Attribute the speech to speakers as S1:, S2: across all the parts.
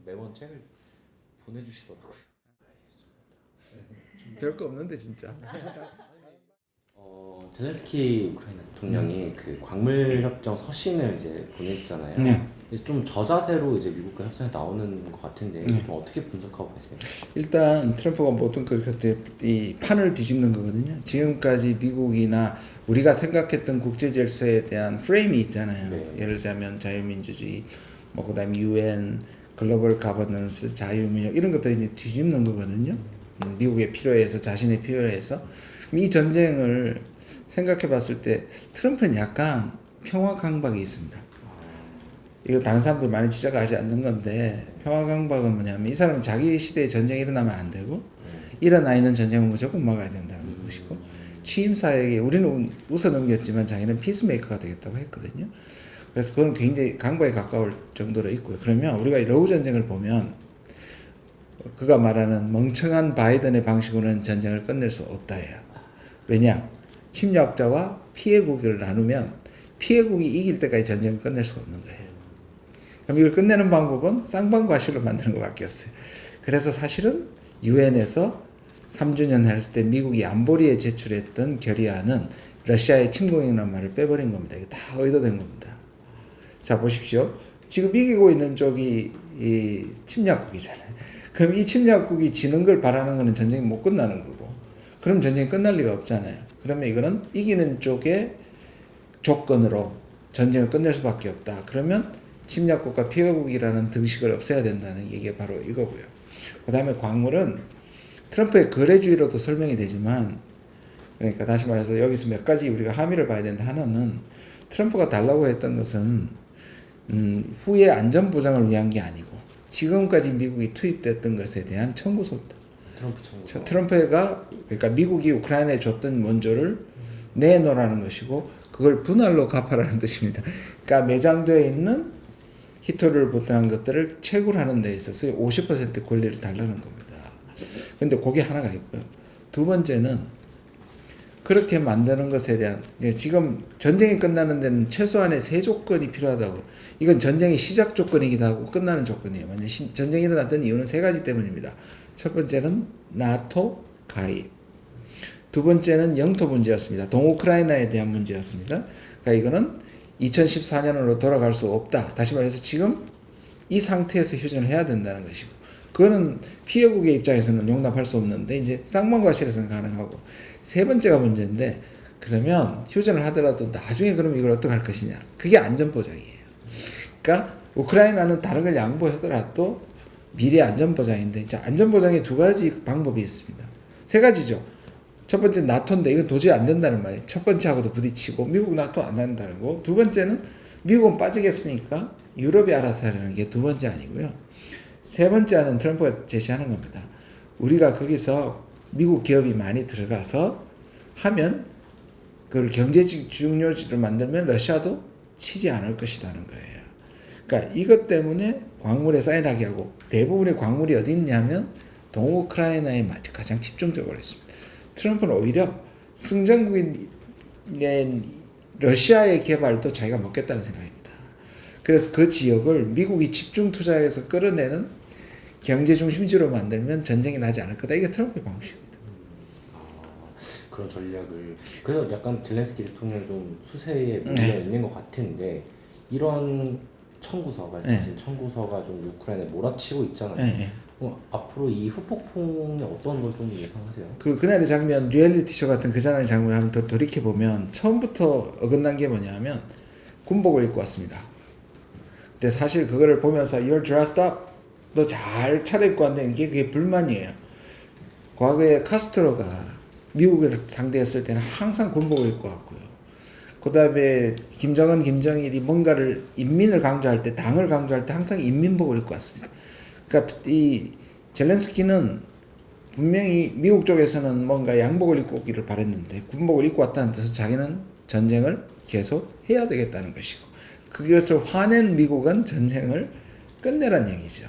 S1: 매번 책을 보내주시더라고요.
S2: 별거 없는데 진짜.
S1: 젤렌스키 우크라이나 대통령이 그 광물 협정 서신을 이제 보냈잖아요.
S2: 네.
S1: 이제 좀 저자세로 이제 미국과 협상에 나오는 것 같은데
S2: 네.
S1: 좀 어떻게 분석하고 계세요?
S2: 일단 트럼프가 모든 그 그때 이 판을 뒤집는 거거든요. 지금까지 미국이나 우리가 생각했던 국제 질서에 대한 프레임이 있잖아요.
S1: 네.
S2: 예를 들자면 자유민주주의, 뭐 그다음에 UN, 글로벌 가버넌스, 자유무역 이런 것들이 이제 뒤집는 거거든요. 미국의 필요에서 자신의 필요에서 이 전쟁을 생각해 봤을 때 트럼프는 약간 평화 강박이 있습니다. 이거 다른 사람들 많이 지적하지 않는 건데 평화 강박은 뭐냐면 이 사람은 자기 시대에 전쟁이 일어나면 안 되고 일어나 있는 전쟁은 무조건 막아야 된다는 것이고 취임사에게 우리는 웃어 넘겼지만 자기는 피스메이커가 되겠다고 했거든요. 그래서 그건 굉장히 강박에 가까울 정도로 있고요. 그러면 우리가 러우 전쟁을 보면 그가 말하는 멍청한 바이든의 방식으로는 전쟁을 끝낼 수 없다예요. 왜냐? 침략자와 피해국을 나누면 피해국이 이길 때까지 전쟁을 끝낼 수가 없는 거예요. 그럼 이걸 끝내는 방법은 쌍방과실로 만드는 것밖에 없어요. 그래서 사실은 유엔에서 3주년 했을 때 미국이 안보리에 제출했던 결의안은 러시아의 침공이라는 말을 빼버린 겁니다. 이게 다 의도된 겁니다. 자, 보십시오. 지금 이기고 있는 쪽이 이 침략국이잖아요. 그럼 이 침략국이 지는 걸 바라는 거는 전쟁이 못 끝나는 거고, 그럼 전쟁이 끝날 리가 없잖아요. 그러면 이거는 이기는 쪽의 조건으로 전쟁을 끝낼 수밖에 없다. 그러면 침략국과 피해국이라는 등식을 없애야 된다는 얘기가 바로 이거고요. 그 다음에 광물은 트럼프의 거래주의로도 설명이 되지만, 그러니까 다시 말해서 여기서 몇 가지 우리가 함의를 봐야 된다. 하나는 트럼프가 달라고 했던 것은 후의 안전보장을 위한 게 아니고 지금까지 미국이 투입됐던 것에 대한 청구서입니다.
S1: 트럼프 청구서.
S2: 트럼프가 그러니까 미국이 우크라이나에 줬던 원조를 내놓으라는 것이고 그걸 분할로 갚아라는 뜻입니다. 그러니까 매장되어 있는 히토를 보통한 것들을 채굴하는 데 있어서 50% 권리를 달라는 겁니다. 근데 그게 하나가 있고요. 두 번째는 그렇게 만드는 것에 대한 지금 전쟁이 끝나는 데는 최소한의 세 조건이 필요하다고. 이건 전쟁의 시작 조건이기도 하고 끝나는 조건이에요. 만약 전쟁이 일어났던 이유는 세 가지 때문입니다. 첫 번째는 나토 가입. 두 번째는 영토 문제였습니다. 동우크라이나에 대한 문제였습니다. 그러니까 이거는 2014년으로 돌아갈 수 없다. 다시 말해서 지금 이 상태에서 휴전을 해야 된다는 것이고, 그거는 피해국의 입장에서는 용납할 수 없는데 이제 쌍방과실에서는 가능하고, 세 번째가 문제인데 그러면 휴전을 하더라도 나중에 그럼 이걸 어떻게 할 것이냐. 그게 안전보장이에요. 그러니까 우크라이나는 다른 걸 양보하더라도 미래 안전보장인데, 자, 안전보장에 두 가지 방법이 있습니다. 세 가지죠. 첫 번째는 나토인데 이건 도저히 안 된다는 말이에요. 첫 번째하고도 부딪히고 미국 나토 안 한다는 거. 두 번째는 미국은 빠지겠으니까 유럽이 알아서 하려는 게 두 번째 아니고요. 세 번째는 트럼프가 제시하는 겁니다. 우리가 거기서 미국 기업이 많이 들어가서 하면 그걸 경제적 중요지를 만들면 러시아도 치지 않을 것이라는 거예요. 그러니까 이것 때문에 광물에 사인하게 하고, 대부분의 광물이 어디 있냐면 동우크라이나에 가장 집중적으로 했습니다. 트럼프는 오히려 승전국인 러시아의 개발도 자기가 먹겠다는 생각입니다. 그래서 그 지역을 미국이 집중 투자해서 끌어내는 경제 중심지로 만들면 전쟁이 나지 않을 거다. 이게 트럼프의 방식입니다.
S1: 그런 전략을. 그래서 약간 젤렌스키 대통령 좀 수세에 물려 있는 것 같은데, 이런 청구서 말씀하신 청구서가 좀 우크라이나에 몰아치고 있잖아요. 앞으로 이 후폭풍에 어떤 걸 좀 예상하세요?
S2: 그날의 장면, 리얼리티 쇼 같은 그 전의 장면을 한번 돌이켜 보면 처음부터 어긋난 게 뭐냐면 군복을 입고 왔습니다. 근데 사실 그거를 보면서 You're dressed up, 너 잘 차려입고 왔는데 그게 불만이에요. 과거에 카스트로가 미국을 상대했을 때는 항상 군복을 입고 왔고요. 그 다음에 김정은, 김정일이 뭔가를 인민을 강조할 때, 당을 강조할 때 항상 인민복을 입고 왔습니다. 그러니까 이 젤렌스키는 분명히 미국 쪽에서는 뭔가 양복을 입고 오기를 바랬는데 군복을 입고 왔다는 뜻은 자기는 전쟁을 계속 해야 되겠다는 것이고, 그것을 화낸 미국은 전쟁을 끝내란 얘기죠.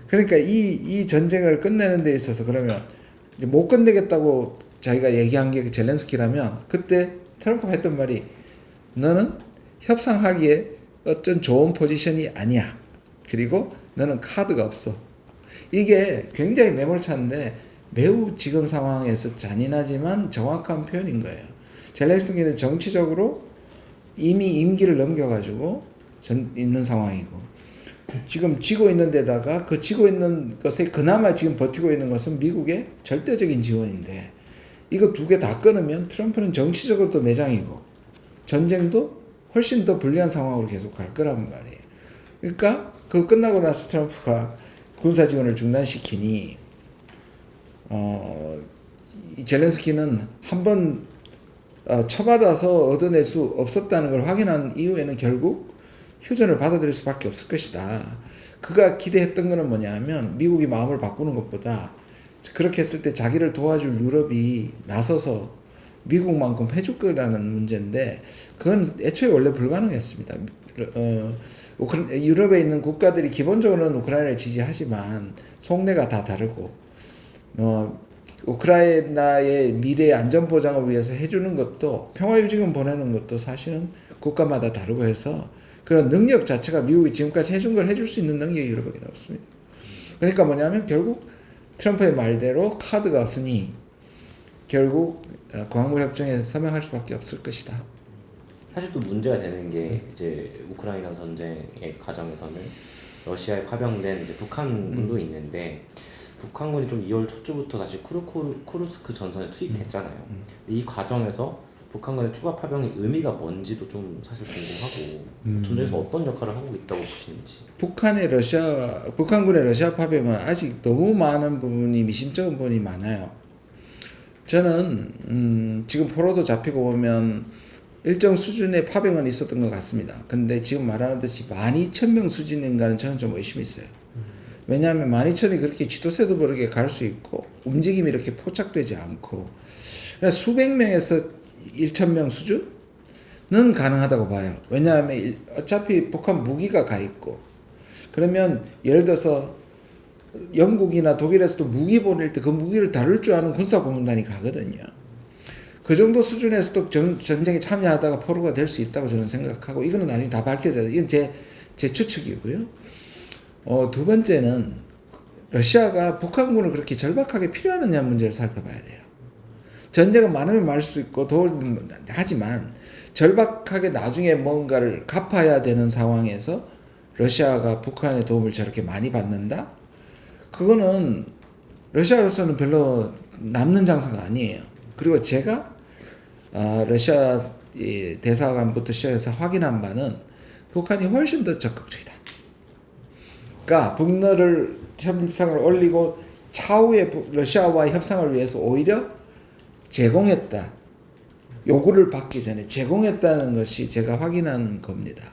S2: 그러니까 이 전쟁을 끝내는 데 있어서 그러면 이제 못 끝내겠다고 자기가 얘기한 게 젤렌스키라면, 그때 트럼프가 했던 말이 너는 협상하기에 어떤 좋은 포지션이 아니야. 그리고 너는 카드가 없어. 이게 굉장히 매몰차인데 매우 지금 상황에서 잔인하지만 정확한 표현인 거예요. 젤렌스키는 정치적으로 이미 임기를 넘겨가지고 있는 상황이고, 지금 지고 있는 데다가 그 지고 있는 것에 그나마 지금 버티고 있는 것은 미국의 절대적인 지원인데, 이거 두 개 다 끊으면 트럼프는 정치적으로도 매장이고 전쟁도 훨씬 더 불리한 상황으로 계속 갈 거란 말이에요. 그러니까 그 끝나고 나서 트럼프가 군사 지원을 중단시키니 이 젤렌스키는 한번 쳐받아서 얻어낼 수 없었다는 걸 확인한 이후에는 결국 휴전을 받아들일 수밖에 없을 것이다. 그가 기대했던 것은 뭐냐면 미국이 마음을 바꾸는 것보다 그렇게 했을 때 자기를 도와줄 유럽이 나서서 미국만큼 해줄 거라는 문제인데, 그건 애초에 원래 불가능했습니다. 유럽에 있는 국가들이 기본적으로는 우크라이나를 지지하지만 속내가 다 다르고, 우크라이나의 미래 안전 보장을 위해서 해주는 것도, 평화유지금 보내는 것도 사실은 국가마다 다르고 해서 그런 능력 자체가 미국이 지금까지 해준 걸 해줄 수 있는 능력이 유럽에는 없습니다. 그러니까 뭐냐면 결국 트럼프의 말대로 카드가 없으니 결국 광물 협정에 서명할 수밖에 없을 것이다.
S1: 사실 또 문제가 되는 게 이제 우크라이나 전쟁의 과정에서는 러시아에 파병된 이제 북한군도 있는데, 북한군이 좀 2월 초쯤부터 다시 쿠르스크 전선에 투입됐잖아요. 근데 이 과정에서 북한군의 추가 파병의 의미가 뭔지도 좀 사실 궁금하고, 전쟁에서 어떤 역할을 하고 있다고 보시는지.
S2: 북한군의 러시아 파병은 아직 너무 많은 부분이 미심쩍은 부분이 많아요. 저는 지금 포로도 잡히고 보면 일정 수준의 파병은 있었던 것 같습니다. 근데 지금 말하는 듯이 12,000명 수준인가는 저는 좀 의심이 있어요. 왜냐하면 12,000이 그렇게 쥐도새도 모르게 갈 수 있고 움직임이 이렇게 포착되지 않고, 그래서 수백 명에서 1,000명 수준은 가능하다고 봐요. 왜냐하면 어차피 북한 무기가 가 있고, 그러면 예를 들어서 영국이나 독일에서도 무기 보낼 때 그 무기를 다룰 줄 아는 군사고문단이 가거든요. 그 정도 수준에서도 전쟁에 참여하다가 포로가 될 수 있다고 저는 생각하고, 이거는 나중에 다 밝혀져요. 이건 제 추측이고요. 두 번째는 러시아가 북한군을 그렇게 절박하게 필요하느냐 문제를 살펴봐야 돼요. 전쟁은 많으면 많을 수 있고 하지만 절박하게 나중에 뭔가를 갚아야 되는 상황에서 러시아가 북한의 도움을 저렇게 많이 받는다? 그거는 러시아로서는 별로 남는 장사가 아니에요. 그리고 제가 러시아 대사관부터 시작해서 확인한 바는 북한이 훨씬 더 적극적이다. 그러니까 북러를 협상을 올리고 차후에 러시아와의 협상을 위해서 오히려 제공했다. 요구를 받기 전에 제공했다는 것이 제가 확인한 겁니다.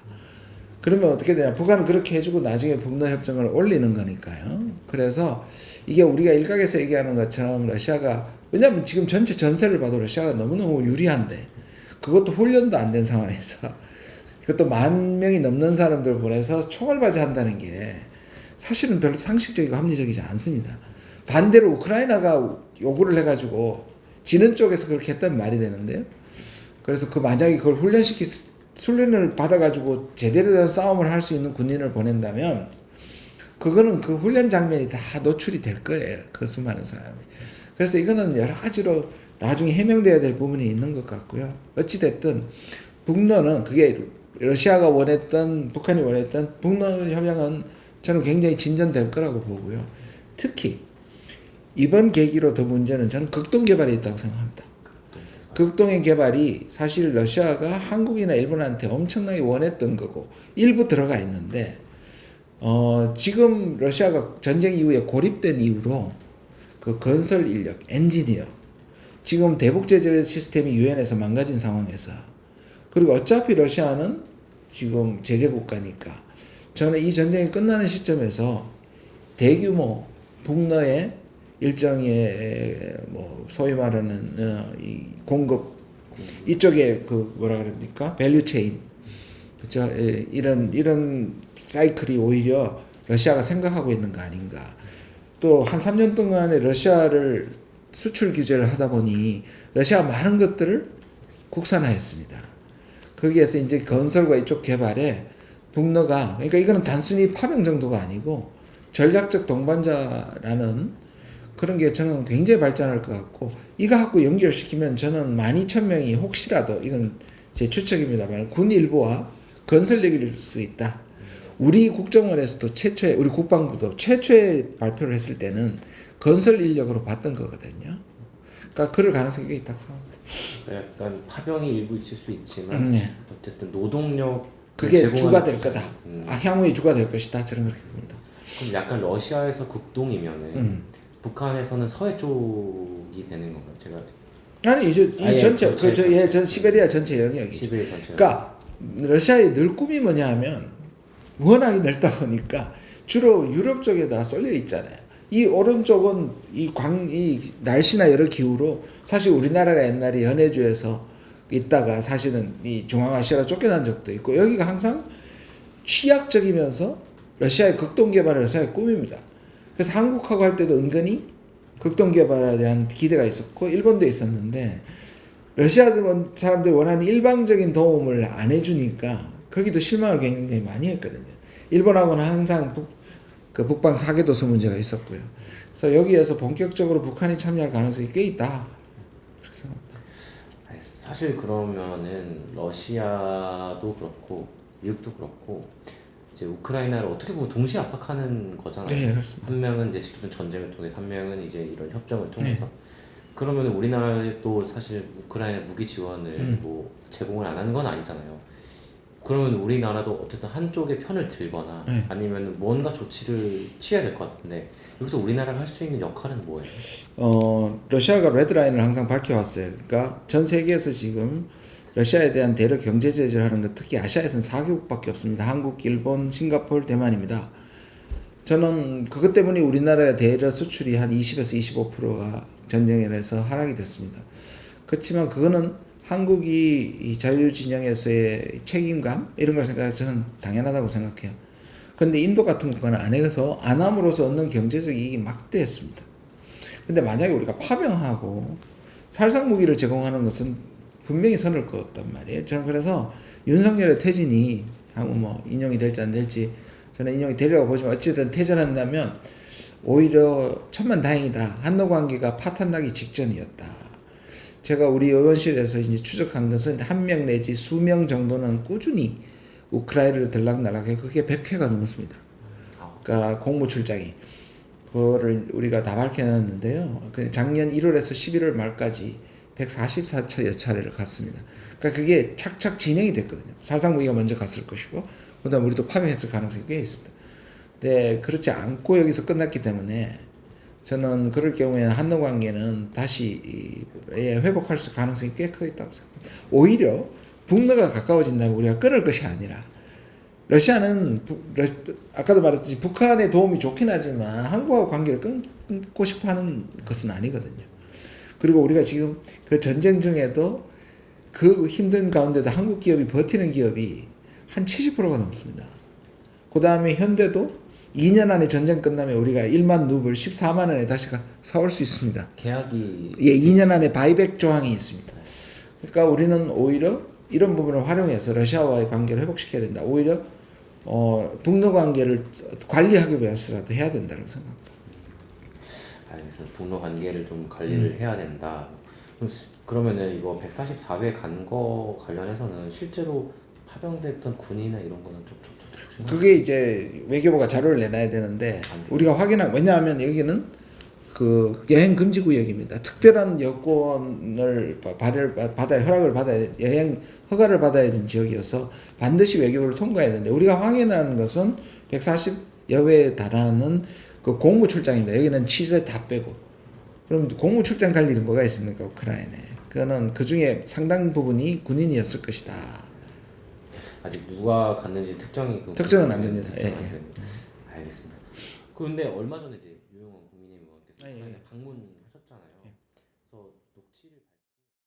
S2: 그러면 어떻게 되냐? 북한은 그렇게 해주고 나중에 북러 협정을 올리는 거니까요. 그래서 이게 우리가 일각에서 얘기하는 것처럼 러시아가, 왜냐하면 지금 전체 전세를 봐도 러시아가 너무너무 유리한데, 그것도 훈련도 안 된 상황에서 그것도 10,000명이 넘는 사람들 보내서 총알바지 한다는 게 사실은 별로 상식적이고 합리적이지 않습니다. 반대로 우크라이나가 요구를 해가지고 지는 쪽에서 그렇게 했다면 말이 되는데요. 그래서 만약에 그걸 훈련을 받아가지고 제대로 된 싸움을 할 수 있는 군인을 보낸다면 그거는 그 훈련 장면이 다 노출이 될 거예요. 그 수많은 사람이. 그래서 이거는 여러 가지로 나중에 해명돼야 될 부분이 있는 것 같고요. 어찌됐든 북러는 그게 러시아가 원했던, 북한이 원했던 북러 협약은 저는 굉장히 진전될 거라고 보고요. 특히 이번 계기로 더 문제는 저는 극동 개발이 있다고 생각합니다. 극동의 개발이 사실 러시아가 한국이나 일본한테 엄청나게 원했던 거고 일부 들어가 있는데, 지금 러시아가 전쟁 이후에 고립된 이후로 그 건설 인력, 엔지니어, 지금 대북 제재 시스템이 유엔에서 망가진 상황에서, 그리고 어차피 러시아는 지금 제재 국가니까 저는 이 전쟁이 끝나는 시점에서 대규모 북러의 일정의 소위 말하는 이 공급, 이쪽에 그 뭐라 그럽니까? 밸류 체인, 그렇죠? 이런 사이클이 오히려 러시아가 생각하고 있는 거 아닌가. 또 한 3년 동안에 러시아를 수출 규제를 하다 보니 러시아가 많은 것들을 국산화했습니다. 거기에서 이제 건설과 이쪽 개발에 북러가 그러니까 이거는 단순히 파병 정도가 아니고 전략적 동반자라는 그런 게 저는 굉장히 발전할 것 같고 이거 갖고 연결시키면 저는 12,000명이 혹시라도 이건 제 추측입니다만 군 일부와 건설력일 수 있다. 우리 국정원에서도 최초에 우리 국방부도 최초에 발표를 했을 때는 건설 인력으로 봤던 거거든요. 그러니까 그럴 가능성이 꽤 있다고 생각합니다.
S1: 그러니까 약간 파병이 일부 있을 수 있지만
S2: 네.
S1: 어쨌든 노동력
S2: 그게 주가 될
S1: 주장.
S2: 거다. 향후에 주가 될 것이다. 저는 그렇게 봅니다.
S1: 그럼 약간 러시아에서 극동이면은 북한에서는 서해 쪽이 되는 건가요? 제가
S2: 아니 이제 이 전체
S1: 전체
S2: 전 시베리아 전체 영역이죠.
S1: 시베리아 전체.
S2: 그러니까 러시아의 늘 꿈이 뭐냐하면 워낙에 넓다 보니까 주로 유럽 쪽에다 쏠려 있잖아요. 이 오른쪽은 이 날씨나 여러 기후로 사실 우리나라가 옛날에 연해주에서 있다가 사실은 이 중앙아시아로 쫓겨난 적도 있고 여기가 항상 취약적이면서 러시아의 극동 개발은 러시아의 꿈입니다. 그래서 한국하고 할 때도 은근히 극동 개발에 대한 기대가 있었고 일본도 있었는데 러시아 사람들이 원하는 일방적인 도움을 안 해주니까 거기도 실망을 굉장히 많이 했거든요. 일본하고는 항상 북방 사계도서 문제가 있었고요. 그래서 여기에서 본격적으로 북한이 참여할 가능성이 꽤 있다. 그렇게 생각합니다.
S1: 사실 그러면은 러시아도 그렇고 미국도 그렇고 이제 우크라이나를 어떻게 보면 동시에 압박하는 거잖아요.
S2: 네, 그렇습니다.
S1: 한 명은 이제 직접적인 전쟁을 통해서 한 명은 이제 이런 협정을 통해서.
S2: 네.
S1: 그러면 우리나라도 사실 우크라이나 무기 지원을 뭐 제공을 안 하는 건 아니잖아요. 그러면 우리나라도 어쨌든 한쪽의 편을 들거나
S2: 네.
S1: 아니면 뭔가 조치를 취해야 될 것 같은데 여기서 우리나라가 할 수 있는 역할은 뭐예요?
S2: 러시아가 레드라인을 항상 밝혀왔어요. 그러니까 전 세계에서 지금 러시아에 대한 대러 경제 제재를 하는 것 특히 아시아에서는 4개국밖에 없습니다. 한국, 일본, 싱가포르, 대만입니다. 저는 그것 때문에 우리나라의 대러 수출이 한 20에서 25%가 전쟁에 의해서 하락이 됐습니다. 그렇지만 그거는 한국이 이 자유진영에서의 책임감 이런 걸 생각해서 저는 당연하다고 생각해요. 근데 인도 같은 국가는 안 해서 안 함으로써 얻는 경제적 이익이 막대했습니다. 근데 만약에 우리가 파병하고 살상 무기를 제공하는 것은 분명히 선을 그었단 말이에요. 저는 그래서 윤석열의 퇴진이 하고 뭐 인용이 될지 안 될지 저는 인용이 되리라고 보지만 어쨌든 퇴진한다면 오히려 천만다행이다. 한노 관계가 파탄나기 직전이었다. 제가 우리 의원실에서 이제 추적한 것은 한 명 내지 수명 정도는 꾸준히 우크라이나를 들락날락해 그게 100회가 넘습니다. 그러니까 공무 출장이 그거를 우리가 다 밝혀놨는데요. 작년 1월에서 11월 말까지 144차 차례를 갔습니다. 그러니까 그게 착착 진행이 됐거든요. 살상무기가 먼저 갔을 것이고 그다음 우리도 파병했을 가능성이 꽤 있습니다. 네, 그렇지 않고 여기서 끝났기 때문에 저는 그럴 경우에는 한노 관계는 다시 회복할 수 가능성이 꽤 크다고 생각합니다. 오히려 북러가 가까워진다면 우리가 끊을 것이 아니라 러시아는 아까도 말했듯이 북한의 도움이 좋긴 하지만 한국하고 관계를 끊고 싶어하는 것은 아니거든요. 그리고 우리가 지금 그 전쟁 중에도 그 힘든 가운데도 한국 기업이 버티는 기업이 한 70%가 넘습니다. 그 다음에 현대도 2년 안에 전쟁 끝나면 우리가 1만 루블 14만 원에 다시 사올 수 있습니다.
S1: 계약이
S2: 2년 안에 바이백 조항이 있습니다. 그러니까 우리는 오히려 이런 부분을 활용해서 러시아와의 관계를 회복시켜야 된다. 오히려 북러 관계를 관리하기 위해서라도 해야 된다고 생각합니다.
S1: 알겠습니다. 북러 관계를 좀 관리를 해야 된다. 그러면은 이거 144회 간 거 관련해서는 실제로 파병됐던 군이나 이런 거는 좀
S2: 그게 이제 외교부가 자료를 내놔야 되는데 우리가 왜냐하면 여기는 그 여행 금지 구역입니다. 특별한 여권을 허락을 받아야 여행 허가를 받아야 되는 지역이어서 반드시 외교부를 통과해야 되는데 우리가 확인한 것은 140여 회에 달하는 그 공무 출장입니다. 여기는 취재 다 빼고. 그럼 공무 출장 갈 일이 뭐가 있습니까? 우크라이나에. 그거는 그 중에 상당 부분이 군인이었을 것이다.
S1: 아직 누가 갔는지
S2: 특정은 안 됩니다. 예.
S1: 알겠습니다. 그런데 얼마 전에 이제 유영원 국민의힘 의원께서 방문